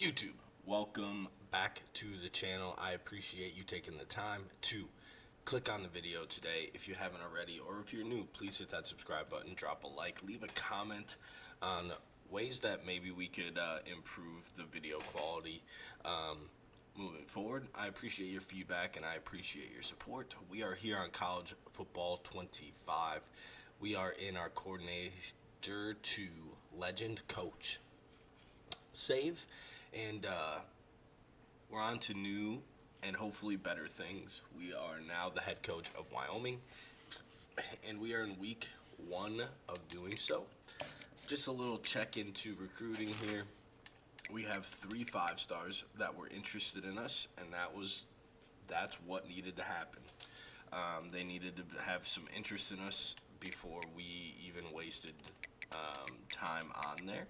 YouTube, welcome back to the channel. I appreciate you taking the time to click on the video today. If you haven't already, or if you're new, please hit that subscribe button, drop a like, leave a comment on ways that maybe we could improve the video quality moving forward. I appreciate your feedback and I appreciate your support. We are here on College Football 25. We are in our coordinator to legend coach save, and we're on to new and hopefully better things. We are now the head coach of Wyoming, and we are in week 1 of doing so. Just a little check into recruiting here. We have 3 5-stars that were interested in us, and that's what needed to happen. They needed to have some interest in us before we even wasted time on there.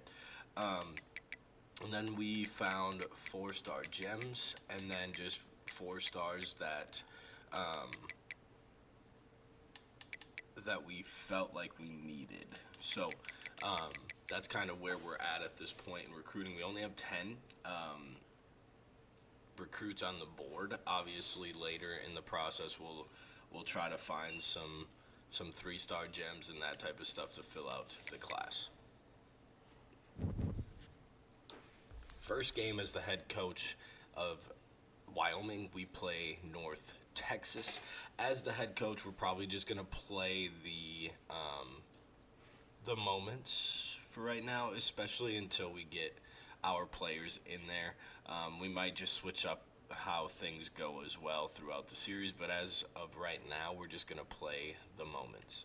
And then we found 4-star gems, and then just 4 stars that that we felt like we needed. So that's kind of where we're at this point in recruiting. We only have 10 recruits on the board. Obviously, later in the process, we'll try to find some 3-star gems and that type of stuff to fill out the class. First game as the head coach of Wyoming, we play North Texas. As the head coach, we're probably just gonna play the moments for right now, especially until we get our players in there. We might just switch up how things go as well throughout the series, but as of right now, we're just gonna play the moments.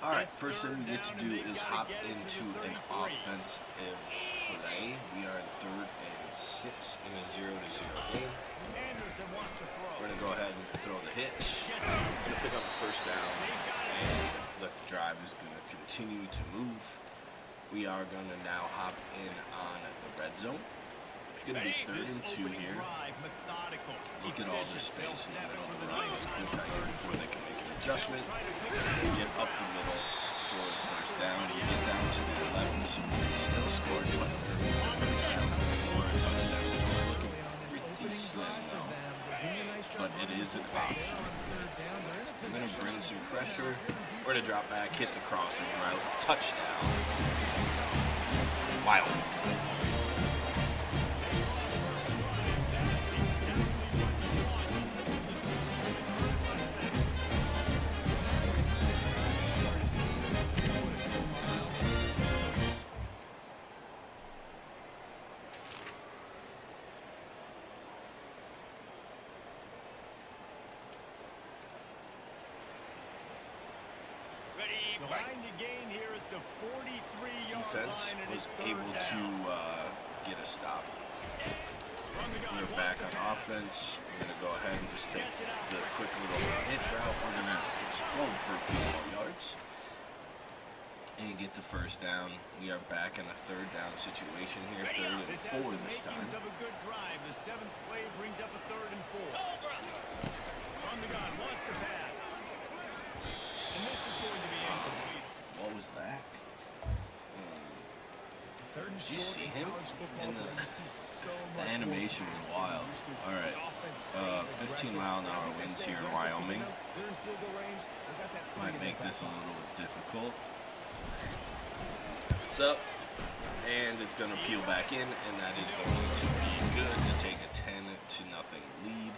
Alright, first thing we get to do is hop into an offensive play. We are in 3rd and 6 in a 0-0 game. We're going to go ahead and throw the hitch. We're going to pick up the first down, and the drive is going to continue to move. We are going to now hop in on the red zone. It's going to be 3rd and 2 here. Look at all this space in the middle of the run. It's quick out here before they can make an adjustment. Get up the middle for the first down. We get down to the 11, so we can still score a first down or a touchdown. It's looking pretty slim though, but it is an option. I'm going to bring some pressure. We're going to drop back, hit the crossing route, touchdown. Wyoming. Defense was able to get a stop. We're back on offense. We're going to go ahead and just take the quick little hitch route. We're going to explode for a few more yards and get the first down. We are back in a 3rd down situation here, 3rd and 4 this time. The 7th play brings up a 3rd and 4. From the gun, wants to pass. And this is going to be incomplete. What was that? Did you see him? And the animation was wild. Alright, 15-mile-an-hour winds here in Wyoming. Might make this a little difficult. It's up, and it's going to peel back in, and that is going to be good to take a 10-0 lead.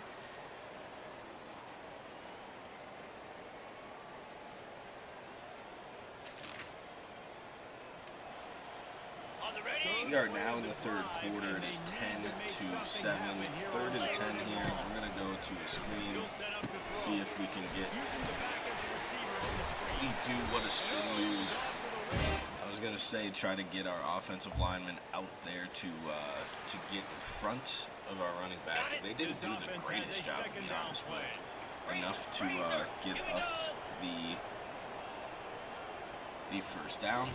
We are now in the 3rd quarter. It is 10-7. 3rd and 10 here. We're going to go to a screen, see if we can get. We do what a spin move. I was going to say try to get our offensive linemen out there to get in front of our running back. They didn't do the greatest job, to be honest, but enough to get us the first down.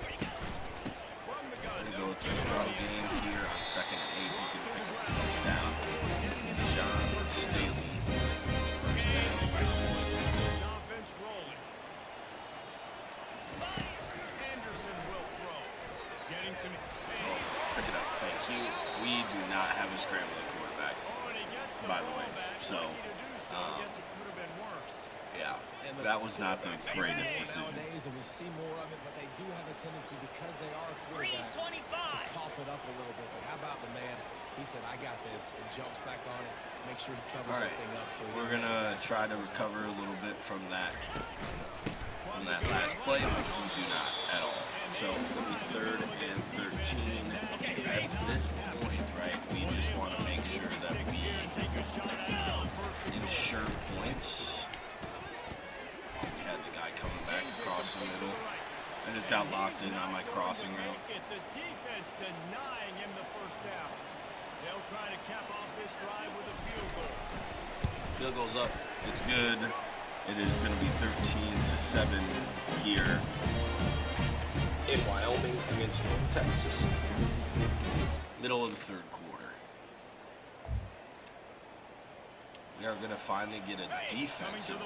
We're going to go to the run game here on 2nd and 8. He's going to pick up the first down. John Staley, first down. Anderson will throw. Getting some Oh, pick it up. Thank you. We do not have a scrambling quarterback, by the way. So, yeah, that was not the greatest decision. Nowadays, and we see more of it, but they do have a tendency, because they are a quarterback, to cough it up a little bit. But how about the man? He said, "I got this," and jumps back on it. Make sure he covers All right, everything up. So we're gonna try to recover a little bit from that last play, which we do not at all. So it's gonna be 3rd and 13. At this point, right, we just want to make sure that we ensure points. We had the guy coming back across the middle. I just got locked in on my crossing route. It's the defense denying him the first down. They'll try to cap off this drive with a field goal. Field goes up. It's good. It is going to be 13-7 here in Wyoming against North Texas. Middle of the 3rd quarter. We are going to finally get a defensive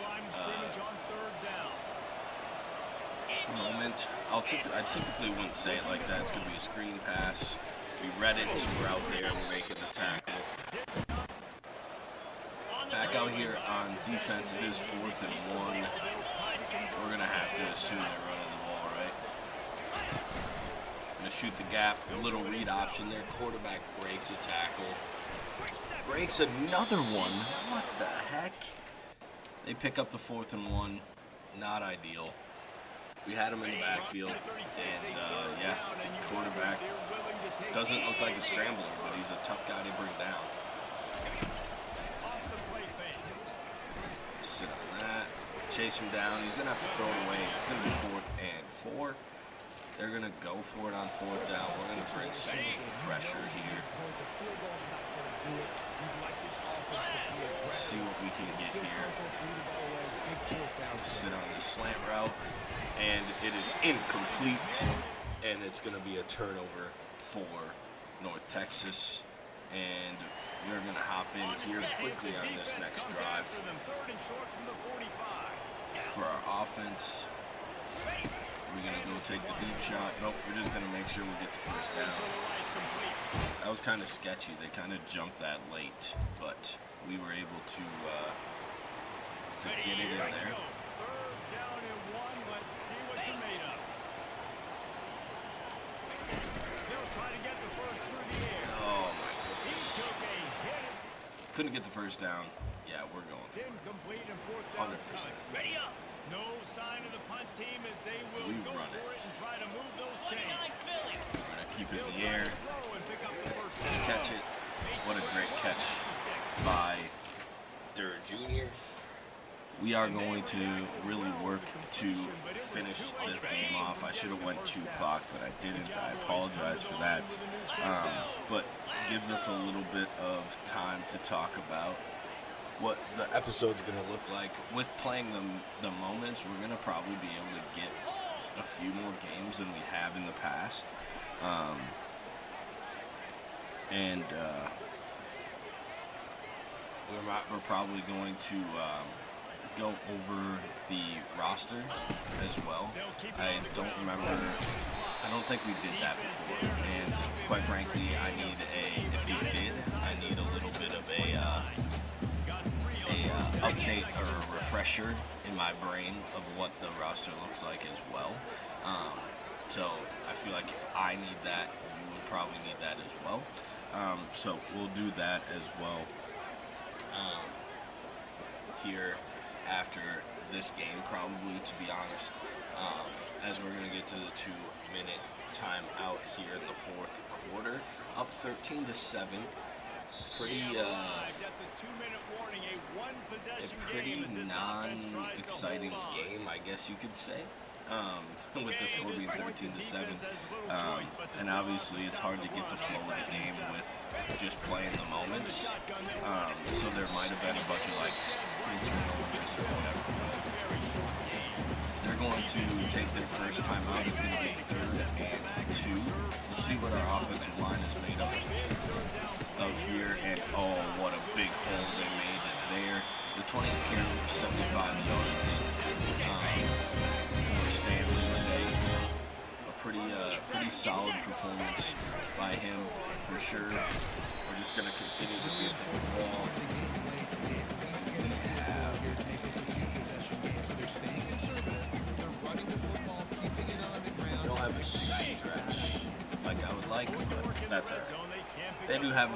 moment. I typically wouldn't say it like that. It's going to be a screen pass. We read it. We're out there. We're making the tackle. Back out here on defense, it is 4th and 1. We're going to have to assume they're running the ball, right? Going to shoot the gap. A little read option there. Quarterback breaks a tackle. Breaks another one. What the heck? They pick up the 4th and 1. Not ideal. We had him in the backfield. And, yeah, the quarterback doesn't look like a scrambler, but he's a tough guy to bring down. Sit on that. Chase him down. He's going to have to throw it away. It's going to be 4th and 4. They're going to go for it on 4th down. We're going to bring some pressure here. See what we can get here. Sit on this slant route. And it is incomplete. And it's going to be a turnover for North Texas. And we're going to hop in here quickly on this next drive. For our offense, we're going to go take the deep shot. Nope, we're just going to make sure we get the first down. That was kind of sketchy. They kind of jumped that late, but we were able to get it in there. Oh my goodness. Couldn't get the first down. Yeah, we're going for it. 100%. No sign of the punt team as they will go for it and try to move those chains. We're going to keep it in the air. Catch it. What a great catch by Durr Jr. We are going to really work to finish this game off. I should have went 2 clock, but I didn't. I apologize for that. But gives us a little bit of time to talk about what the episode's going to look like. With playing the moments, we're going to probably be able to get a few more games than we have in the past. We're probably going to go over the roster as well. I don't think we did that before. And quite frankly, if we did, I need a little bit of a update or a refresher in my brain of what the roster looks like as well. So I feel like if I need that, you would probably need that as well. So we'll do that as well here after this game, probably, to be honest, as we're going to get to the 2-minute timeout here in the 4th quarter. Up 13-7. A pretty non-exciting game, I guess you could say, with the score being 13-7. And obviously it's hard to get the flow of the game with just playing the moments. So there might have been a bunch of free turnovers or whatever. They're going to take their first time out. It's going to be 3rd and 2. We'll see what our offensive line is made up of here. And oh, what a big hole they made there. The 20th carry for 75 yards for Stanley today. A pretty solid performance by him for sure. We're just gonna continue to give him the ball. We don't have a stretch like I would like, but that's all right. They do have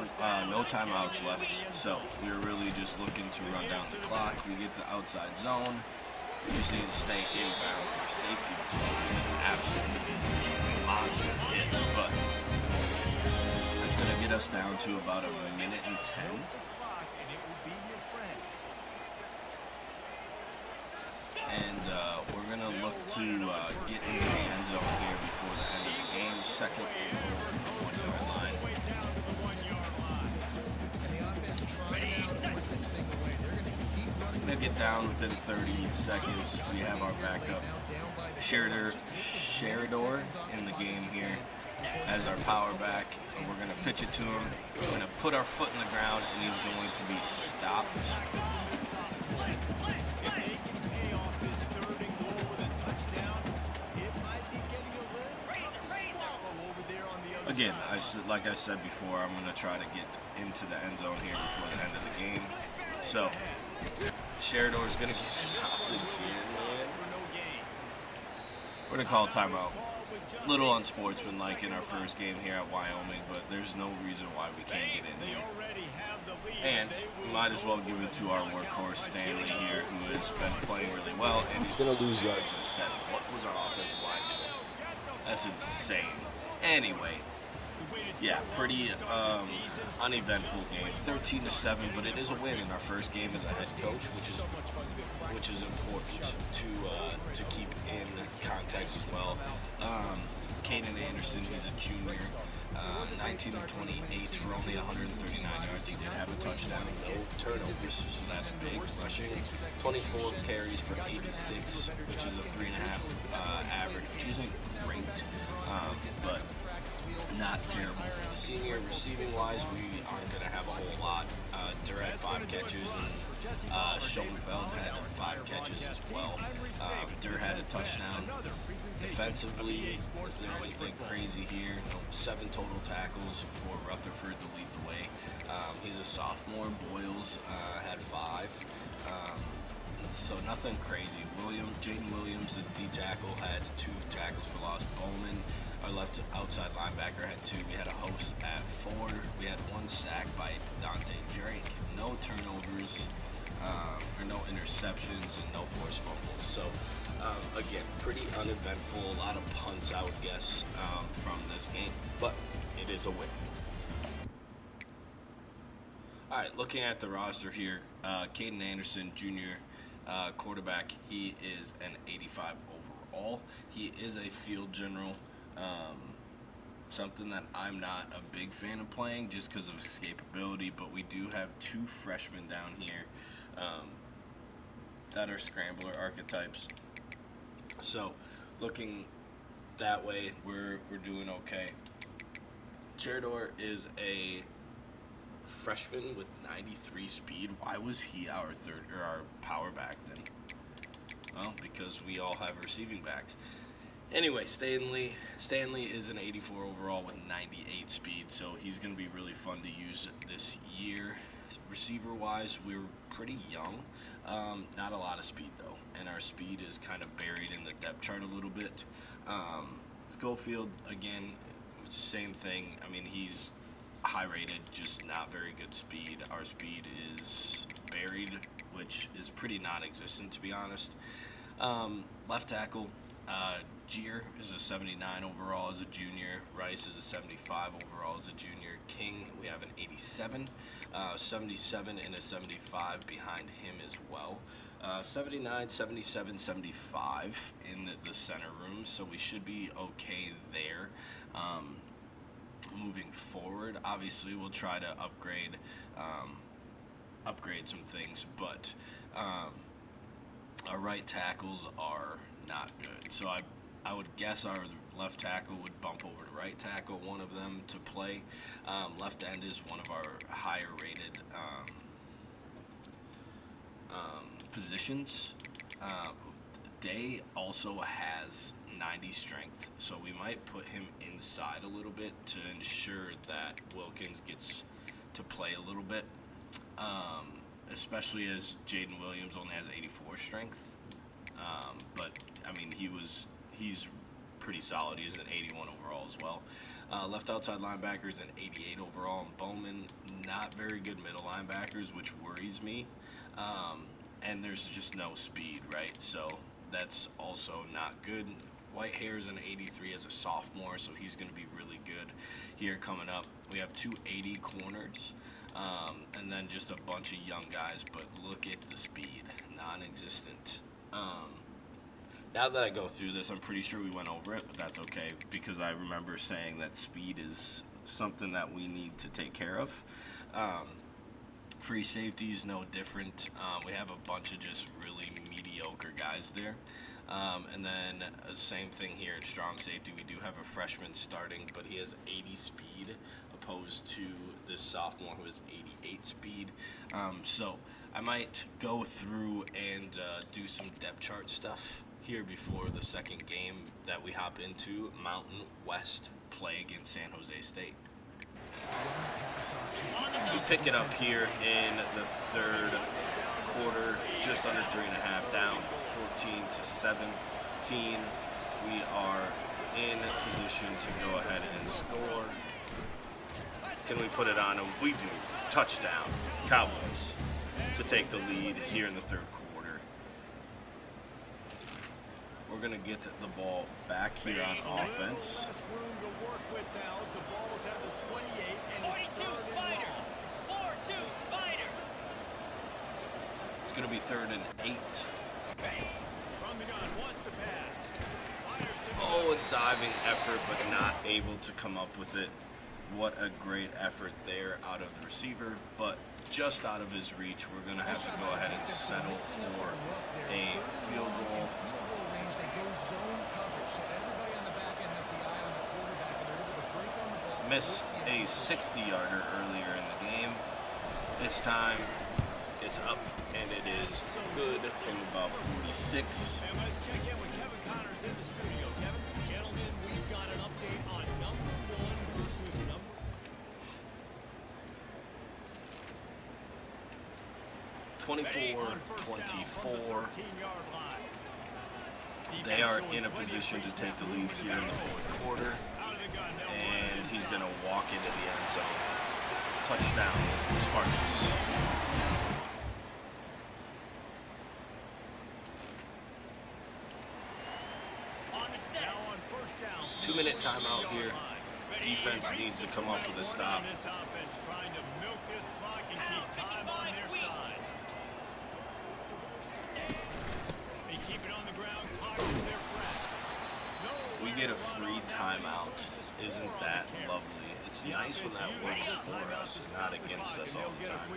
no timeouts left, so we're really just looking to run down the clock. We get the outside zone. We just need to stay inbounds. Their safety was an absolute monster hit, but it's going to get us down to about 1:10. And we're going to look to get into the end zone here before the end of the game. Second and goal from the 1 yard line. Going to get down within 30 seconds. We have our backup Sheridor in the game here as our power back. And we're going to pitch it to him. We're going to put our foot in the ground, and he's going to be stopped. Again, like I said before, I'm going to try to get into the end zone here before the end of the game. So, Sheridor is going to get stopped again, man. We're going to call a timeout. Little unsportsmanlike in our first game here at Wyoming, but there's no reason why we can't get in here. And we might as well give it to our workhorse Stanley here, who has been playing really well, and he's going to lose yards instead. What was our offensive line doing? That's insane. Anyway, yeah, pretty uneventful game, 13-7, but it is a win in our first game as a head coach, which is important to keep in context as well. Caden Anderson, he's a junior, 19 of 28 for only 139 yards. He did have a touchdown, no turnovers, so that's big. Rushing 24 carries for 86, which is a 3.5 average, which isn't great, but not terrible for the senior. Receiving wise, we aren't going to have a whole lot. Durr had 5 catches, and Schoenfeld had 5 catches as well. Durr had a touchdown. Defensively, is there anything crazy here? No, 7 total tackles for Rutherford to lead the way. He's a sophomore. Boyles had 5. So nothing crazy. Jaden Williams, the D-tackle, had 2 tackles for loss. Bowman, our left outside linebacker, had 2. We had a host at 4. We had 1 sack by Dante Drake. No turnovers, or no interceptions, and no forced fumbles. So, again, pretty uneventful. A lot of punts, I would guess, from this game. But it is a win. All right, looking at the roster here, Caden Anderson, junior quarterback, he is an 85 overall. He is a field general, something that I'm not a big fan of playing just because of escapability, but we do have 2 freshmen down here that are scrambler archetypes. So looking that way, we're doing okay. Sheridor is a freshman with 93 speed. Why was he our power back then? Well, because we all have receiving backs. Anyway, Stanley is an 84 overall with 98 speed, so he's going to be really fun to use this year. Receiver-wise, we're pretty young. Not a lot of speed, though, and our speed is kind of buried in the depth chart a little bit. Schofield, again, same thing. I mean, he's high-rated, just not very good speed. Our speed is buried, which is pretty non-existent, to be honest. Left tackle, Gier is a 79 overall as a junior. Rice is a 75 overall as a junior. King, we have an 87. 77 and a 75 behind him as well. 79, 77, 75 in the center room, so we should be okay there. Moving forward, obviously we'll try to upgrade some things, but our right tackles are not good. So I would guess our left tackle would bump over to right tackle, one of them to play. Left end is one of our higher rated positions. Day also has 9 90 strength, so we might put him inside a little bit to ensure that Wilkins gets to play a little bit, especially as Jaden Williams only has 84 strength. But I mean, he's pretty solid. He's an 81 overall as well. Left outside linebackers an 88 overall, and Bowman not very good middle linebackers, which worries me. And there's just no speed, right? So that's also not good. Whitehair's an 83 as a sophomore, so he's going to be really good here coming up. We have 2 80 corners, and then just a bunch of young guys, but look at the speed, non-existent. Now that I go through this, I'm pretty sure we went over it, but that's okay, because I remember saying that speed is something that we need to take care of. Free safeties, no different. We have a bunch of just really mediocre guys there. And then same thing here at strong safety. We do have a freshman starting, but he has 80 speed opposed to this sophomore who has 88 speed. So I might go through and do some depth chart stuff here before the second game that we hop into. Mountain West play against San Jose State. We pick it up here in the third quarter, just under 3.5 down, 14-17. We are in position to go ahead and score. Can we put it on them? We do. Touchdown, Cowboys, to take the lead here in the third quarter. We're going to get the ball back here on offense. It's going to be 3rd and 8. Oh, a diving effort, but not able to come up with it. What a great effort there out of the receiver, but just out of his reach. We're going to have to go ahead and settle for a field goal. Missed a 60-yarder earlier in the game. This time it's up, and it is good from about 46. And let's check in with Kevin Connors in the studio. Kevin, gentlemen, we've got an update on number 1 versus number 24-24. They are in a position to take the lead here in the fourth quarter, and he's going to walk into the end zone. Touchdown, Spartans. Now on first down. 2-minute timeout here. Defense needs to come up with a stop. This offense trying to milk this clock and keep time on their side. They keep it on the ground. Clock is their friend. We get a free timeout. Isn't that lovely? It's nice when that works for us and not against us all the time.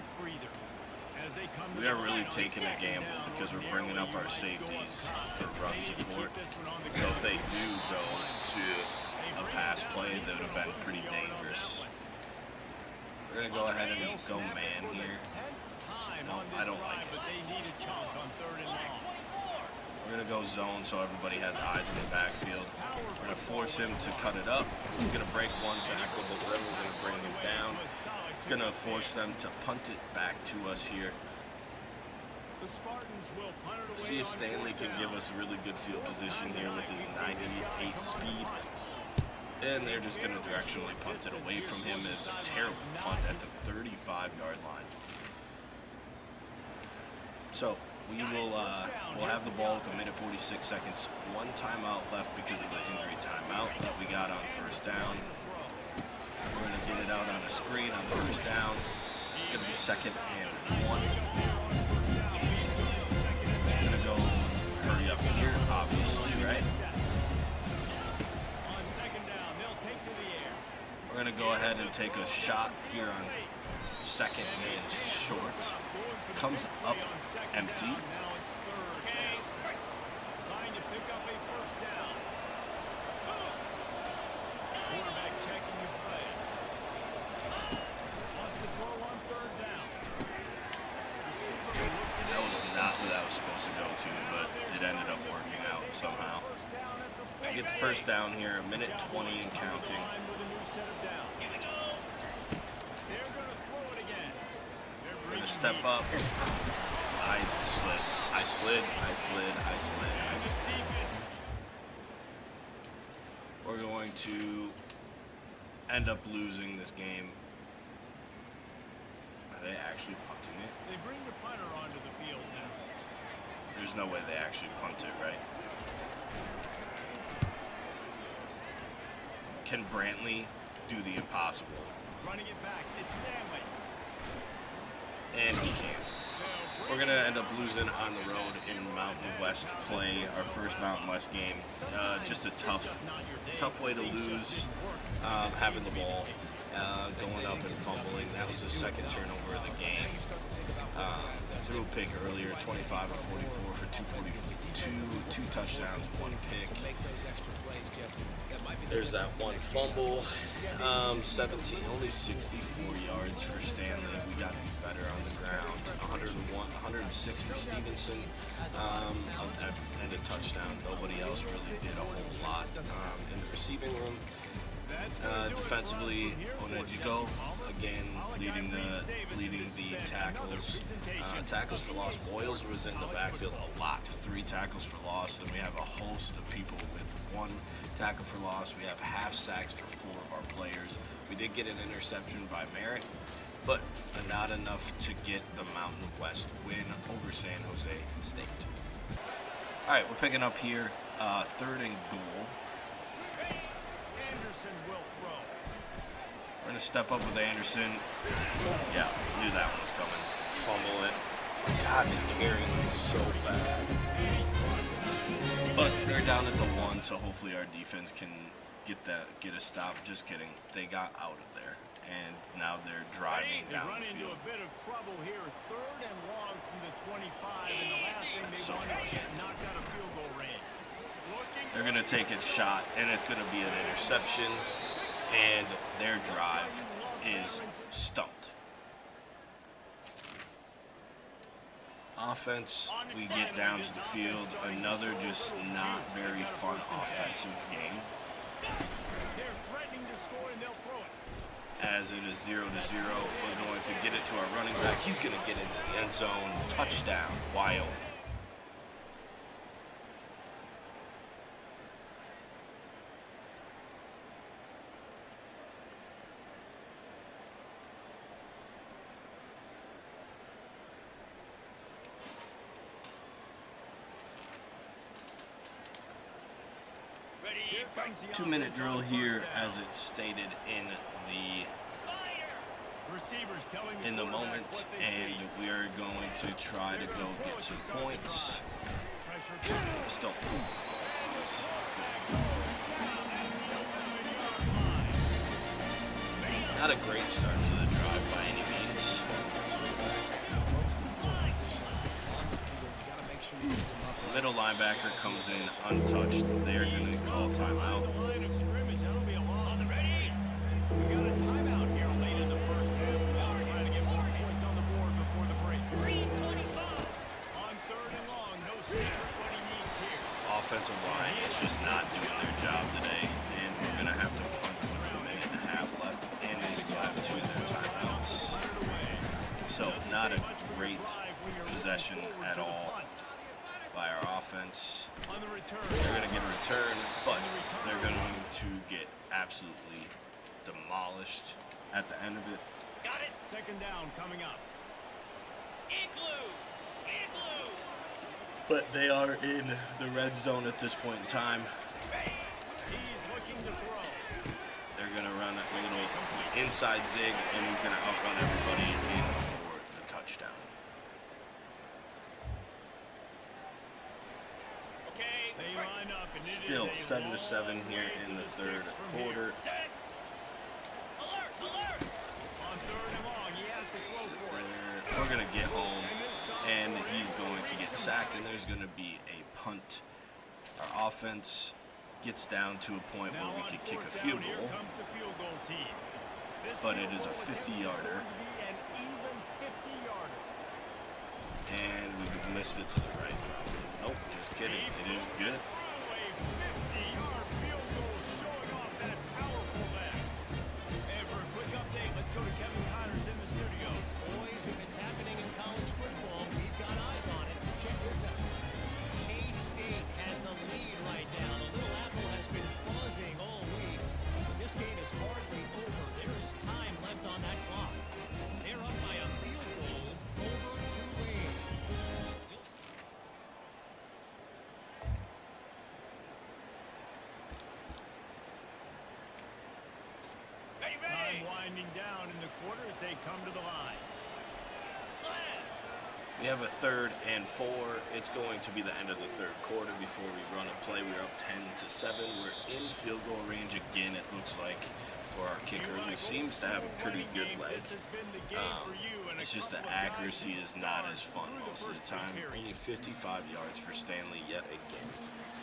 We are really taking a gamble because we're bringing up our safeties for run support. So if they do go to a pass play, that would have been pretty dangerous. We're going to go ahead and go man here. No, I don't like it. We're going to go zone so everybody has eyes in the backfield. We're going to force him to cut it up. He's going to break one tackle, but then we're going to bring him down. It's going to force them to punt it back to us here. See if Stanley can give us really good field position here with his 98 speed. And they're just going to directionally punt it away from him. It's a terrible punt at the 35-yard line. So we will we'll have the ball with 1:46 seconds. 1 timeout left because of the injury timeout that we got on first down. We're going to get it out on a screen on first down. It's going to be 2nd and 1. We're going to go hurry up here, obviously, right? We're going to go ahead and take a shot here on 2nd and short. Comes up empty. That was not who that was supposed to go to, but it ended up working out somehow. Get first down here, a minute 20 and counting. We're going to step up. I slid. We're going to end up losing this game. Are they actually punting it? They bring the punter onto the field now. There's no way they actually punt it, right? Can Brantley do the impossible? Running it back, it's Stanley. And he can. We're going to end up losing on the road in Mountain West play, our first Mountain West game. Just a tough way to lose, having the ball, going up and fumbling. That was the second turnover of the game. Threw a pick earlier, 25 or 44 for 242, 2 touchdowns, 1 pick. There's that one fumble. 17, only 64 yards for Stanley. We got to be better on the ground. 106 for Stevenson, and a touchdown. Nobody else really did a whole lot in the receiving room. Defensively, Onejigo again leading the tackles. Tackles for loss. Boyles was in the backfield a lot. 3 tackles for loss. Then we have a host of people with 1 tackle for loss. We have half sacks for 4 of our players. We did get an interception by Merritt, but not enough to get the Mountain West win over San Jose State. All right, we're picking up here, 3rd and goal. Anderson will throw. We're going to step up with Anderson. Yeah, knew that one was coming. Fumble it. God, his carrying is so bad. But they're down at the 1, so hopefully our defense can get a stop. Just kidding. They got out of there, and now they're driving down the field. Into a bit of trouble here. 3rd and long from the 25, and the last thing That's they so want to get frustrating. knocked out of field goal range. They're going to take a shot, and it's going to be an interception, and their drive is stumped. Offense, we get down to the field. Another just not very fun offensive game. They're threatening to score, and they'll throw it. As it is 0-0, we're going to get it to our running back. He's going to get into the end zone. Touchdown, Wyoming. Here comes the 2-minute offense drill on here, first down. as it's stated in Receivers telling the quarterback moment, what they and see. we are going to try to go get some points. Pressure. Just don't. Not a great start to the drive by any means. The middle linebacker comes in untouched. They are going to call timeout. Line of scrimmage, that'll be a loss. We got a timeout here late in the first half. Now trying to get more points on the board before the break. 3:25. On 3rd and long, no secret what he needs here. Offensive line is just not doing their job today, and we're going to have to punt with a minute and a half left, and they still have 2 of their timeouts. So not a great possession at all by our offense. On the return. They're going to get a return, but they're going to get absolutely demolished at the end of it. Got it. 2nd down coming up. Igloo. But they are in the red zone at this point in time. He's looking to throw. They're going to run a little inside zig, and he's going to outrun everybody in for the touchdown. They line up, and it Still is a 7-7 long here way in to the third sticks from quarter. here. On 3rd and long, he has to throw for it. We're going to get home, and he's going to get sacked, and there's going to be a punt. Our offense gets down to a point where we could kick a field Here goal, comes the field goal team. This but it field is a goal attempt 50-yarder, going to be an even 50-yarder. and we missed it to the right. Nope, just kidding. It is good. A 50-yard field winding down in the quarter as they come to the line. We have a 3rd and 4. It's going to be the end of the 3rd quarter before we run a play. We're up 10-7. We're in field goal range again, it looks like, for our kicker, who seems to have a pretty good leg. It's just the accuracy is not as fun most of the time. Only 55 yards for Stanley yet again.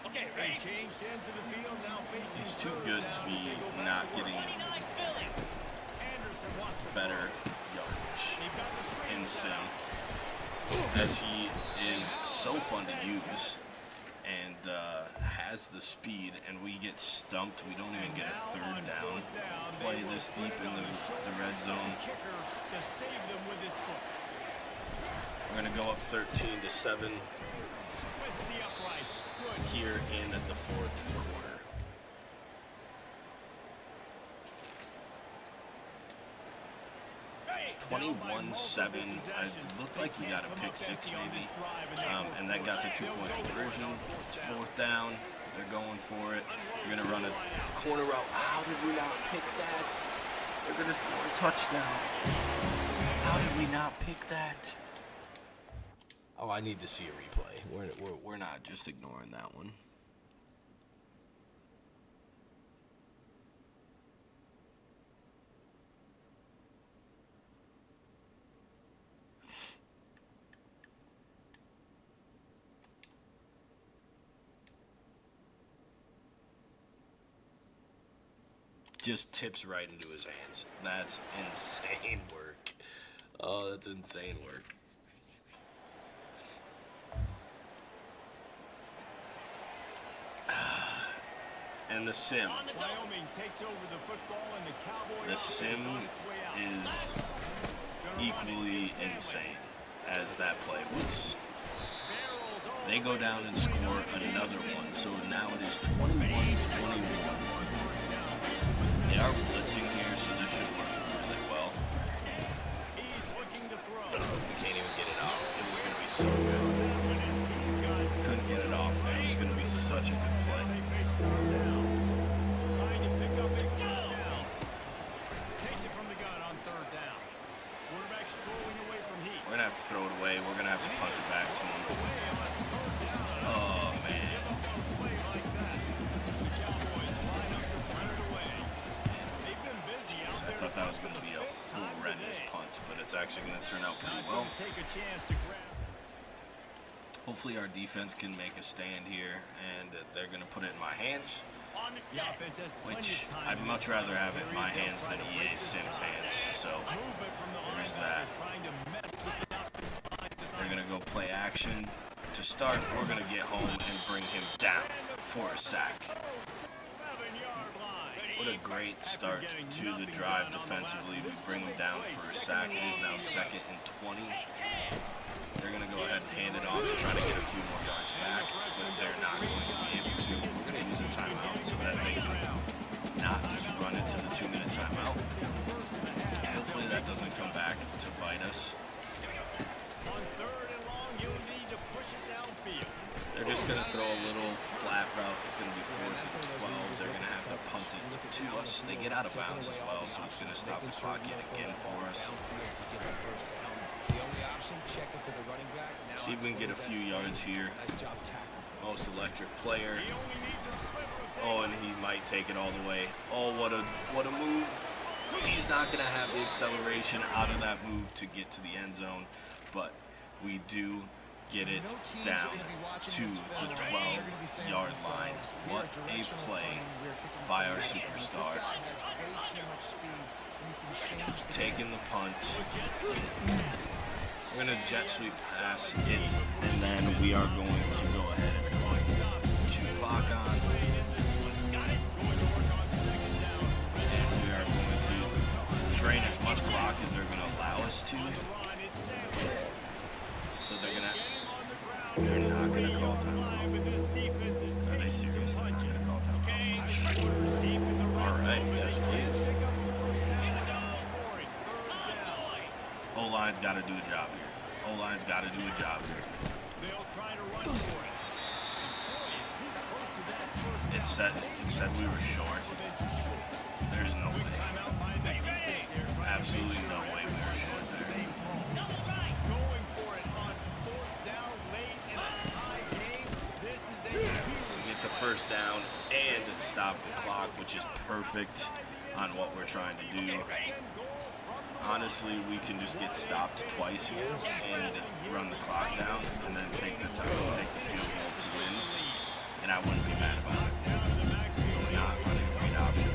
Okay, ready? Changed ends of the field, now facing He's too good to be not getting better yardage in sim, as he is so fun to use and has the speed, and we get stumped. We don't even get a 3rd down play this deep in the red zone. We're going to go up 13-7 here in the 4th quarter. 21-7. It looked like we got a pick 6 maybe, and that got the 2-point conversion. It's 4th down. They're going for it. We're going to run a corner route. How did we not pick that? They're going to score a touchdown. How did we not pick that? Oh, I need to see a replay. We're not just ignoring that one. Just tips right into his hands. That's insane work. Oh, that's insane work. And the sim. Wyoming takes over the football and the Cowboys. The sim is equally insane as that play was. They go down and score another one, so now it is 21-21. They are blitzing here, so this should work really well. We can't even get it off. It was going to be so good. Couldn't get it off. It was going to be such a good play. We're going to have to throw it away. We're going to have to punt it back to him. Oh, man. I thought that was going to be a horrendous punt, but it's actually going to turn out pretty well. Hopefully our defense can make a stand here, and they're going to put it in my hands, which I'd much rather have it in my hands than EA Sims' hands, so there's that. They're going to go play action. To start, we're going to get home and bring him down for a sack. What a great start to the drive defensively. We bring him down for a sack. It is now 2nd and 20. They're going to go ahead and hand it off to try to get a few more yards back, but they're not going to be able to. We're going to use a timeout so that they can not just run into the 2-minute timeout. Hopefully that doesn't come back to bite us. They're just going to throw a little flat route. It's going to be 4th and 12. They're going to have to punt it to us. They get out of bounds as well, so it's going to stop the clock yet again for us. See if we can get a few yards here. Most electric player. Oh, and he might take it all the way. Oh, what a move. He's not going to have the acceleration out of that move to get to the end zone, but we do get it down to the 12-yard line. What a play by our superstar. Taking the punt. We're going to jet sweep pass it, and then we are going to go ahead and put shoot clock on. And we are going to drain as much clock as they're going to allow us to. So they're not going to call timeout. Are they seriously not going to call timeout? All right, yes, please. O-line's got to do a job here. O-line's got to do a job here. It said we were short. There's no way. first down and stop the clock, which is perfect on what we're trying to do. Honestly, we can just get stopped twice here and run the clock down and then take the field goal to win. And I wouldn't be mad about it. Not running a great option.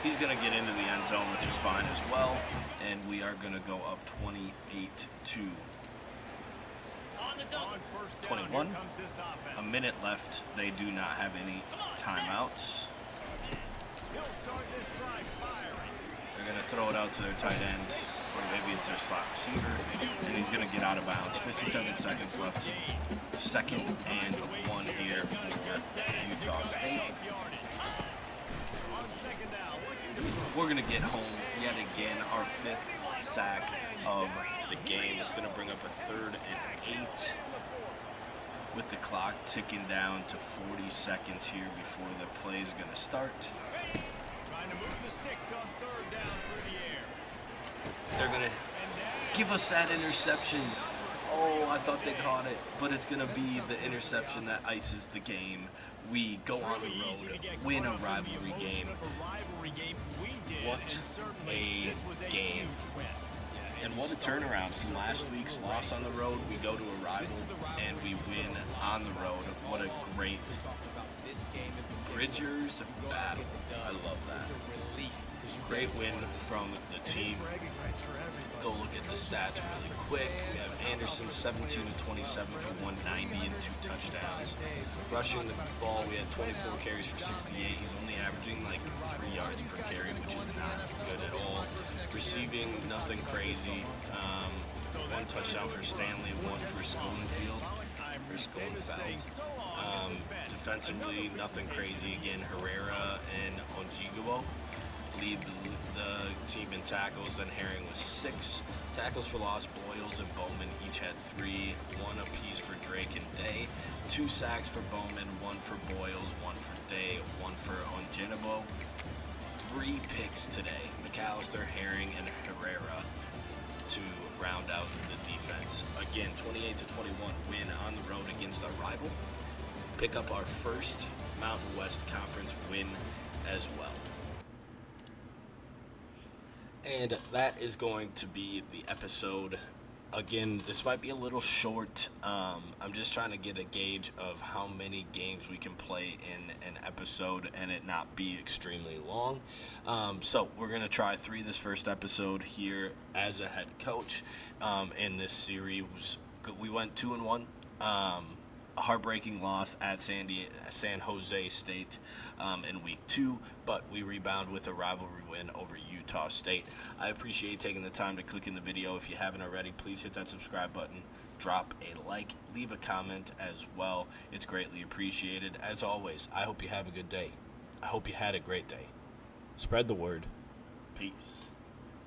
He's going to get into the end zone, which is fine as well. And we are going to go up 28-2. 21. A minute left. They do not have any timeouts. They're going to throw it out to their tight end, or maybe it's their slot receiver, and he's going to get out of bounds. 57 seconds left. 2nd and 1 here for Utah State. We're going to get home yet again, our 5th sack of the game. It's going to bring up a 3rd and 8 with the clock ticking down to 40 seconds here before the play is going to start. Trying to move the sticks on 3rd down through the air. They're going to give us that interception. Oh, I thought they caught it, but it's going to be the interception that ices the game. We go on the road, win a rivalry game. What a game. And what a turnaround from last week's loss on the road. We go to a rival and we win on the road. What a great Bridgers battle. I love that. Great win from the team. Go look at the stats really quick. We have Anderson 17 of 27 for 190 and 2 touchdowns. Rushing the ball, we had 24 carries for 68. He's only averaging like 3 yards per carry, which is not good at all. Receiving, nothing crazy. 1 touchdown for Stanley, 1 for Schoenfeld. Defensively, nothing crazy. Again, Herrera and Onjigubo lead the team in tackles. Then Herring was 6 tackles for loss. Boyles and Bowman each had 3, 1 apiece for Drake and Day. 2 sacks for Bowman, 1 for Boyles, 1 for Day, 1 for Onjigubo. 3 picks today. McAllister, Herring, and Herrera to round out the defense. Again, 28-21 win on the road against our rival. Pick up our first Mountain West Conference win as well. And that is going to be the episode. Again, this might be a little short. I'm just trying to get a gauge of how many games we can play in an episode and it not be extremely long. So we're going to try 3 this first episode here as a head coach. In this series, we went 2-1. A heartbreaking loss at San Jose State in week 2, but we rebound with a rivalry win over Utah State. I appreciate you taking the time to click in the video. If you haven't already, please hit that subscribe button, drop a like, leave a comment as well. It's greatly appreciated. As always, I hope you have a good day. I hope you had a great day. Spread the word. Peace.